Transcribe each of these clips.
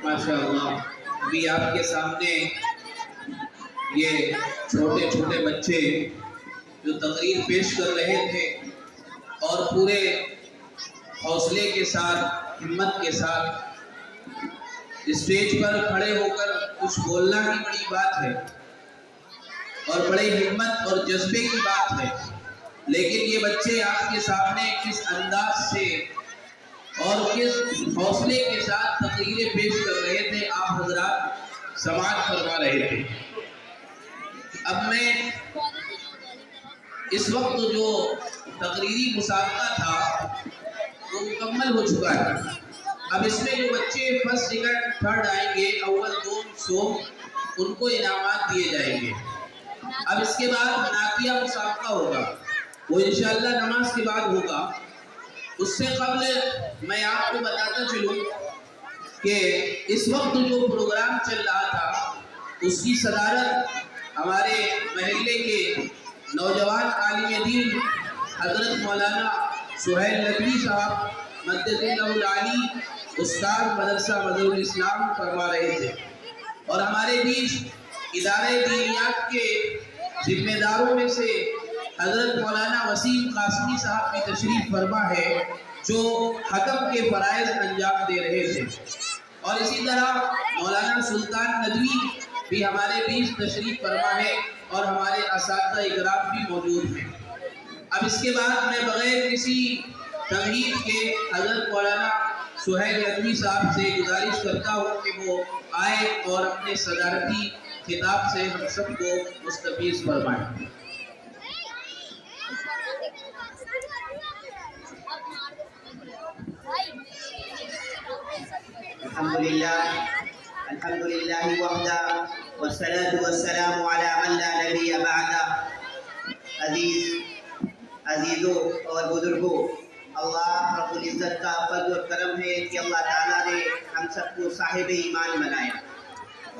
ماشاء اللہ ابھی آپ کے سامنے یہ چھوٹے چھوٹے بچے جو تقریر پیش کر رہے تھے اور پورے حوصلے کے ساتھ ہمت کے ساتھ اسٹیج پر کھڑے ہو کر کچھ بولنا ہی بڑی بات ہے اور بڑی ہمت اور جذبے کی بات ہے، لیکن یہ بچے آپ کے سامنے کس انداز سے اور کس حوصلے کے ساتھ تقریریں پیش کر رہے تھے، آپ حضرات سماعت فرما رہے تھے۔ اب میں اس وقت جو تقریری مسابقہ تھا وہ مکمل ہو چکا ہے۔ اب اس میں جو بچے فرسٹ سیکنڈ تھرڈ آئیں گے، اول دوم سوم، ان کو انعامات دیے جائیں گے۔ اب اس کے بعد نعتیہ مسابقہ ہوگا، وہ انشاءاللہ نماز کے بعد ہوگا۔ اس سے قبل میں آپ کو بتاتا چلوں کہ اس وقت جو پروگرام چل رہا تھا اس کی صدارت ہمارے محلے کے نوجوان عالم دین حضرت مولانا سہیل ندوی صاحب مدد اللہ العالی استاد مدرسہ مظہر الاسلام فرما رہے تھے، اور ہمارے بیچ ادارے دینیات کے ذمہ داروں میں سے حضرت مولانا وسیم قاسمی صاحب کی تشریف فرما ہے جو حکم کے فرائض انجام دے رہے تھے، اور اسی طرح مولانا سلطان ندوی بھی ہمارے بیچ تشریف فرما ہے اور ہمارے اساتذہ اکرام بھی موجود ہیں۔ اب اس کے بعد میں بغیر کسی تمہید کے حضرت مولانا سہیل ندوی صاحب سے گزارش کرتا ہوں کہ وہ آئے اور اپنے صدارتی خطاب سے ہم سب کو مستفیض فرمائیں۔ الحمدللہ وحدہ والصلاة والسلام علی من لا نبی بعدہ۔ عزیزوں اور بزرگوں، اللہ رب العزت کا فضل و کرم ہے کہ اللہ تعالیٰ نے ہم سب کو صاحب ایمان بنایا،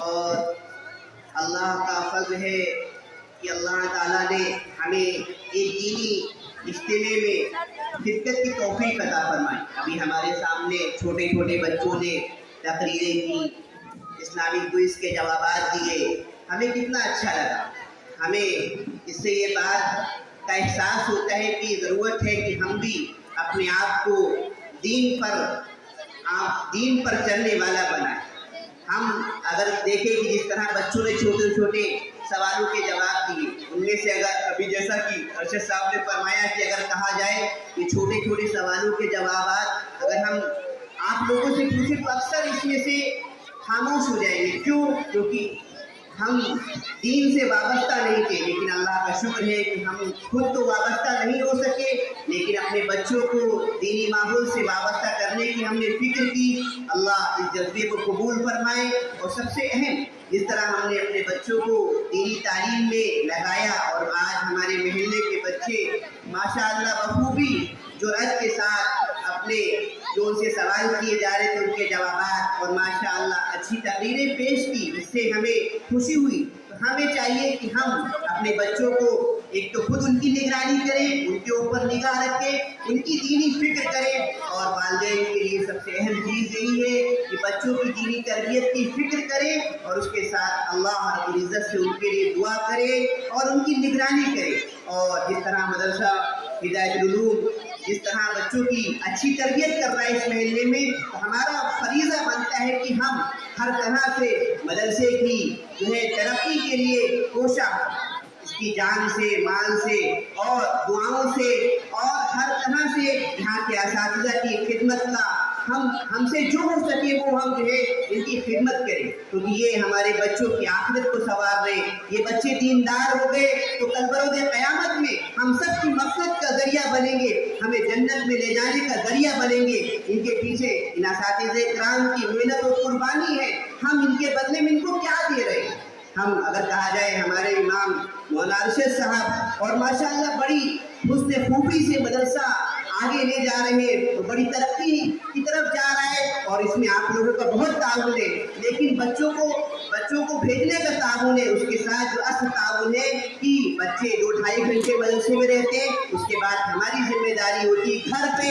اور اللہ کا فضل ہے کہ اللہ تعالیٰ نے ہمیں ایک دینی اجتماع میں شرکت کی توفیق عطا فرمائی۔ ابھی ہمارے سامنے چھوٹے چھوٹے بچوں نے تقریریں کی، اسلامی کوئز کے جوابات دیے، ہمیں کتنا اچھا لگا۔ ہمیں اس سے یہ بات کا احساس ہوتا ہے کہ ضرورت ہے کہ ہم بھی اپنے آپ کو دین پر چلنے والا بنائیں۔ ہم اگر دیکھیں کہ جس طرح بچوں نے چھوٹے چھوٹے سوالوں کے جواب دیے، ان میں سے اگر ابھی جیسا کہ ارشد صاحب نے فرمایا کہ اگر کہا جائے کہ چھوٹے چھوٹے سوالوں کے جوابات اگر ہم آپ لوگوں سے پوچھیں تو اکثر اس میں سے خاموش ہو جائیں گے۔ کیوں؟ کیونکہ ہم دین سے وابستہ نہیں تھے، لیکن اللہ کا شکر ہے کہ ہم خود تو وابستہ نہیں ہو سکے، لیکن اپنے بچوں کو دینی ماحول سے وابستہ کرنے کی ہم نے فکر کی۔ اللہ اس جذبے کو قبول فرمائے، اور سب سے اہم جس طرح ہم نے اپنے بچوں کو دینی تعلیم میں لگایا، اور آج ہمارے محلے کے بچے ماشاءاللہ بخوبی جرأت کے ساتھ اپنے جو ان سے سوال کیے جا رہے تھے ان کے جوابات، اور ماشاءاللہ اچھی تقریریں پیش کی، جس سے ہمیں خوشی ہوئی۔ تو ہمیں چاہیے کہ ہم اپنے بچوں کو ایک تو خود ان کی نگرانی کریں، ان کے اوپر نگاہ رکھیں، ان کی دینی فکر کریں، اور والدین کے لیے سب سے اہم چیز یہی ہے کہ بچوں کی دینی تربیت کی فکر کریں، اور اس کے ساتھ اللہ رب العزت سے ان کے لیے دعا کریں اور ان کی نگرانی کریں۔ اور جس طرح مدرسہ ہدایت العلوم جس طرح بچوں کی اچھی تربیت کر رہا ہے اس محلے میں، تو ہمارا فریضہ بنتا ہے کہ ہم ہر طرح سے مدرسے کی جو ہے ترقی کے لیے کوشاں، اس کی جان سے، مال سے اور دعاؤں سے اور ہر طرح سے یہاں کے اساتذہ کی خدمت کا ہم سے جو ہو سکے وہ ہم جو ہے ان کی خدمت کریں، کیونکہ یہ ہمارے بچوں کی آخرت کو سنوار رہے۔ یہ بچے دیندار ہو گئے تو کل بروز قیامت میں ہم سب کی مقصد کا ذریعہ بنیں گے، ہمیں جنت میں لے جانے کا ذریعہ بنیں گے۔ ان کے پیچھے ان اساتذہ کرام کی محنت و قربانی ہے، ہم ان کے بدلے میں ان کو کیا دے رہے ہیں؟ ہم اگر کہا جائے ہمارے امام مولانا ارشد صاحب اور ماشاءاللہ بڑی حسن خوبی سے مدرسہ آگے لے جا رہے ہیں، تو بڑی ترقی کی طرف جا رہا ہے، اور اس میں آپ لوگوں کا بہت تعاون ہے، لیکن بچوں کو بھیجنے کا تعاون ہے، اس کے ساتھ جو اصل تعاون ہے کہ بچے 2-2.5 گھنٹے مدرسے میں رہتے ہیں، اس کے بعد ہماری ذمہ داری ہوتی ہے گھر پہ